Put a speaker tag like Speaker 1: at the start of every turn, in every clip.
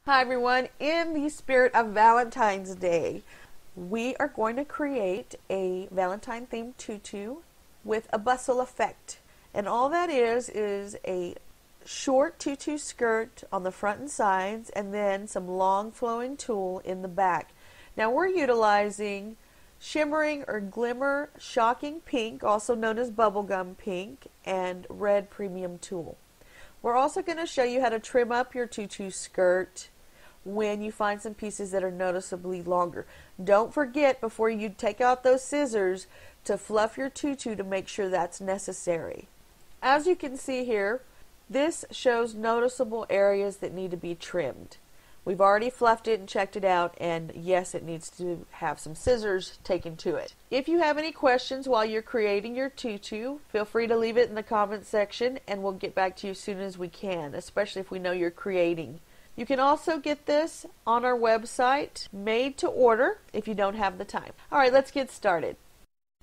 Speaker 1: Hi everyone, in the spirit of Valentine's Day, we are going to create a Valentine themed tutu with a bustle effect. And all that is a short tutu skirt on the front and sides and then some long flowing tulle in the back. Now we're utilizing shimmering or glimmer shocking pink, also known as bubblegum pink, and red premium tulle. We're also going to show you how to trim up your tutu skirt when you find some pieces that are noticeably longer. Don't forget, before you take out those scissors, to fluff your tutu to make sure that's necessary. As you can see here, this shows noticeable areas that need to be trimmed. We've already fluffed it and checked it out, and yes, it needs to have some scissors taken to it. If you have any questions while you're creating your tutu, feel free to leave it in the comment section and we'll get back to you as soon as we can, especially if we know you're creating. You can also get this on our website, made to order, if you don't have the time. All right, let's get started.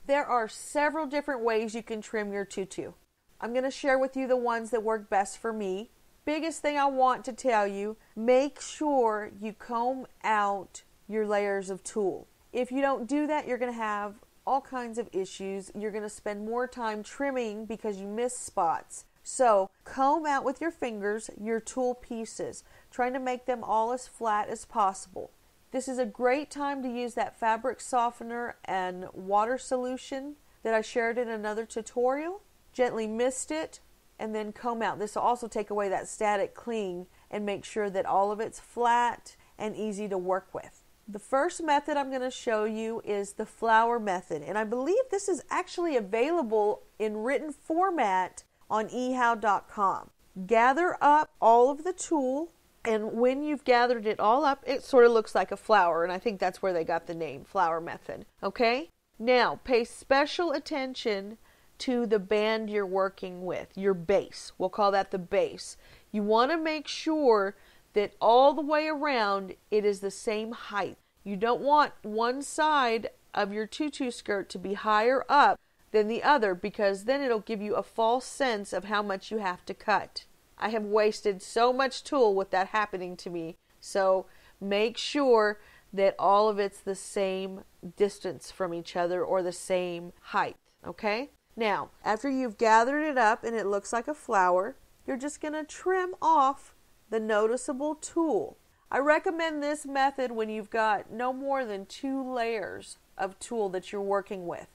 Speaker 1: There are several different ways you can trim your tutu. I'm going to share with you the ones that work best for me. Biggest thing I want to tell you, make sure you comb out your layers of tulle. If you don't do that, you're going to have all kinds of issues. You're going to spend more time trimming because you miss spots. So comb out with your fingers your tulle pieces, trying to make them all as flat as possible. This is a great time to use that fabric softener and water solution that I shared in another tutorial. Gently mist it and then comb out. This will also take away that static cling and make sure that all of it's flat and easy to work with. The first method I'm going to show you is the flower method, and I believe this is actually available in written format on ehow.com. Gather up all of the tulle, and when you've gathered it all up, it sort of looks like a flower, and I think that's where they got the name, flower method. Okay? Now, pay special attention to the band you're working with, your base. We'll call that the base. You want to make sure that all the way around it is the same height. You don't want one side of your tutu skirt to be higher up than the other, because then it'll give you a false sense of how much you have to cut. I have wasted so much tulle with that happening to me. So make sure that all of it's the same distance from each other or the same height. Okay? Now, after you've gathered it up and it looks like a flower, you're just going to trim off the noticeable tulle. I recommend this method when you've got no more than 2 layers of tulle that you're working with.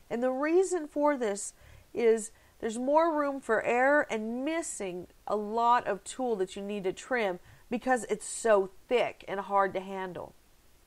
Speaker 1: And the reason for this is there's more room for error and missing a lot of tulle that you need to trim because it's so thick and hard to handle.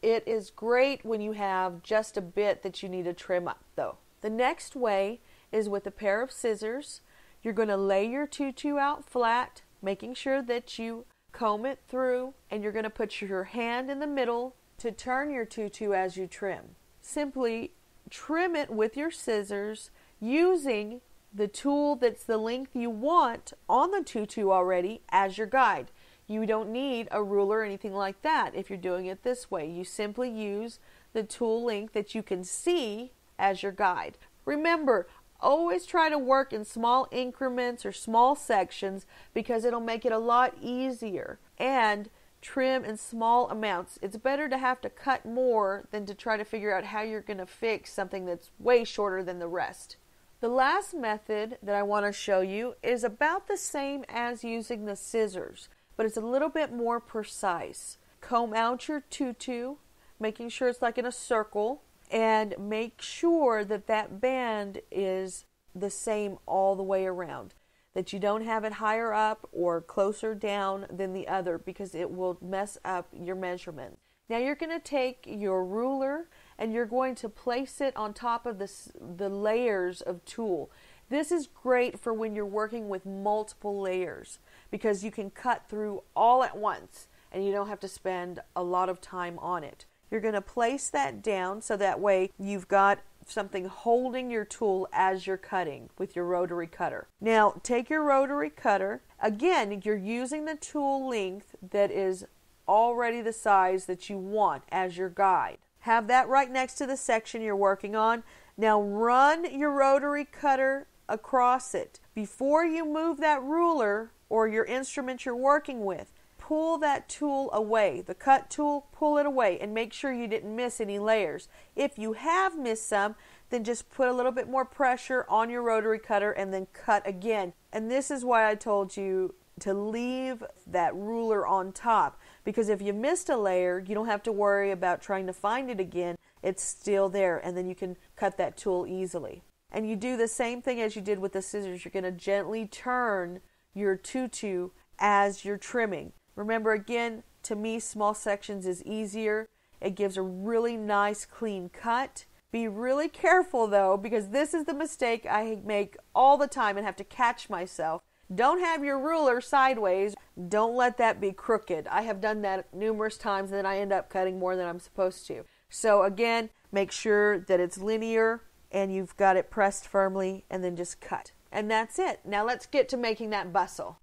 Speaker 1: It is great when you have just a bit that you need to trim up though. The next way is with a pair of scissors. You're going to lay your tutu out flat, making sure that you comb it through, and you're going to put your hand in the middle to turn your tutu as you trim. Simply trim it with your scissors using the tulle that's the length you want on the tutu already as your guide. You don't need a ruler or anything like that if you're doing it this way. You simply use the tulle length that you can see as your guide. Remember, always try to work in small increments or small sections because it'll make it a lot easier, and trim in small amounts. It's better to have to cut more than to try to figure out how you're going to fix something that's way shorter than the rest. The last method that I want to show you is about the same as using the scissors, but it's a little bit more precise. Comb out your tutu, making sure it's like in a circle, and make sure that that band is the same all the way around. That you don't have it higher up or closer down than the other, because it will mess up your measurement. Now you're going to take your ruler and you're going to place it on top of the layers of tulle. This is great for when you're working with multiple layers because you can cut through all at once and you don't have to spend a lot of time on it. You're going to place that down so that way you've got something holding your tulle as you're cutting with your rotary cutter. Now take your rotary cutter. Again, you're using the tulle length that is already the size that you want as your guide. Have that right next to the section you're working on. Now run your rotary cutter across it. Before you move that ruler or your instrument you're working with, pull that tool away, the cut tool, pull it away and make sure you didn't miss any layers. If you have missed some, then just put a little bit more pressure on your rotary cutter and then cut again. And this is why I told you to leave that ruler on top, because if you missed a layer, you don't have to worry about trying to find it again. It's still there, and then you can cut that tool easily. And you do the same thing as you did with the scissors. You're going to gently turn your tutu as you're trimming. Remember, again, to me, small sections is easier. It gives a really nice clean cut. Be really careful though, because this is the mistake I make all the time and have to catch myself. Don't have your ruler sideways. Don't let that be crooked. I have done that numerous times and then I end up cutting more than I'm supposed to. So again, make sure that it's linear and you've got it pressed firmly, and then just cut. And that's it. Now let's get to making that bustle.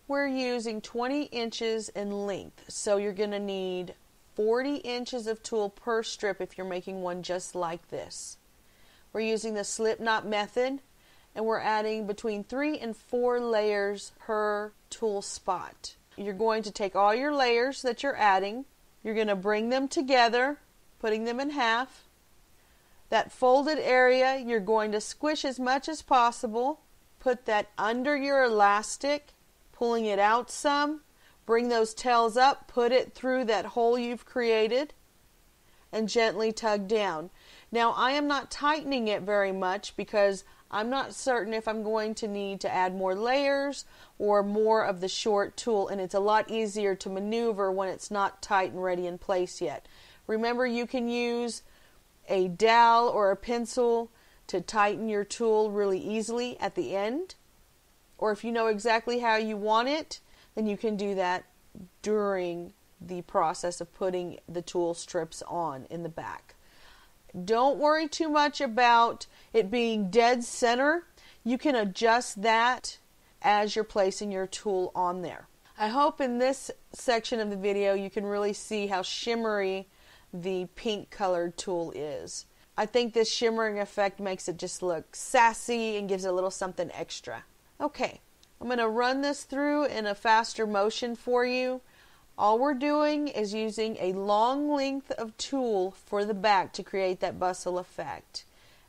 Speaker 1: We're using 20 inches in length, so you're going to need 40 inches of tulle per strip if you're making one just like this. We're using the slip knot method, and we're adding between 3 and 4 layers per tulle spot. You're going to take all your layers that you're adding, you're going to bring them together, putting them in half. That folded area you're going to squish as much as possible. Put that under your elastic, pulling it out some. Bring those tails up, put it through that hole you've created, and gently tug down. Now I am not tightening it very much because I'm not certain if I'm going to need to add more layers or more of the short tulle, and it's a lot easier to maneuver when it's not tight and ready in place yet. Remember, you can use a dowel or a pencil to tighten your tulle really easily at the end, or if you know exactly how you want it, then you can do that during the process of putting the tulle strips on in the back. Don't worry too much about it being dead center. You can adjust that as you're placing your tulle on there. I hope in this section of the video you can really see how shimmery the pink colored tulle is. I think this shimmering effect makes it just look sassy and gives it a little something extra. Okay, I'm going to run this through in a faster motion for you. All we're doing is using a long length of tulle for the back to create that bustle effect.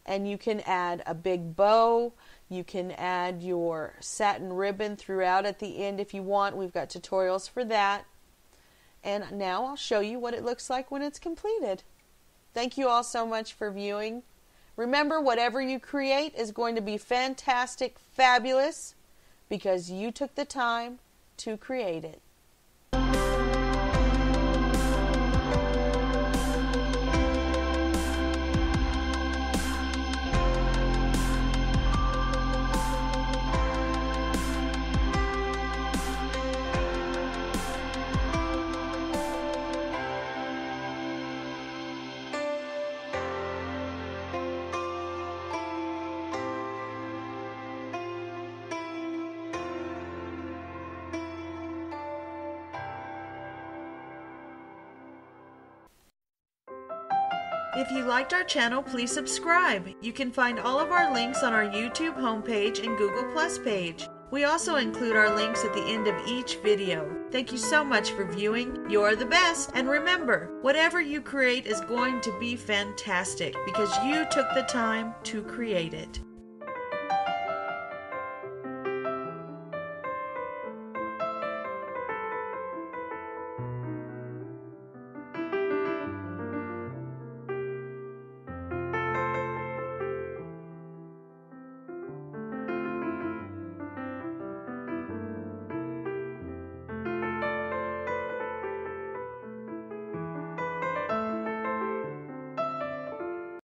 Speaker 1: And you can add a big bow, you can add your satin ribbon throughout at the end if you want. We've got tutorials for that. And now I'll show you what it looks like when it's completed. Thank you all so much for viewing. Remember, whatever you create is going to be fantastic, fabulous, because you took the time to create it. If you liked our channel, please subscribe. You can find all of our links on our YouTube homepage and Google Plus page. We also include our links at the end of each video. Thank you so much for viewing. You're the best. And remember, whatever you create is going to be fantastic because you took the time to create it.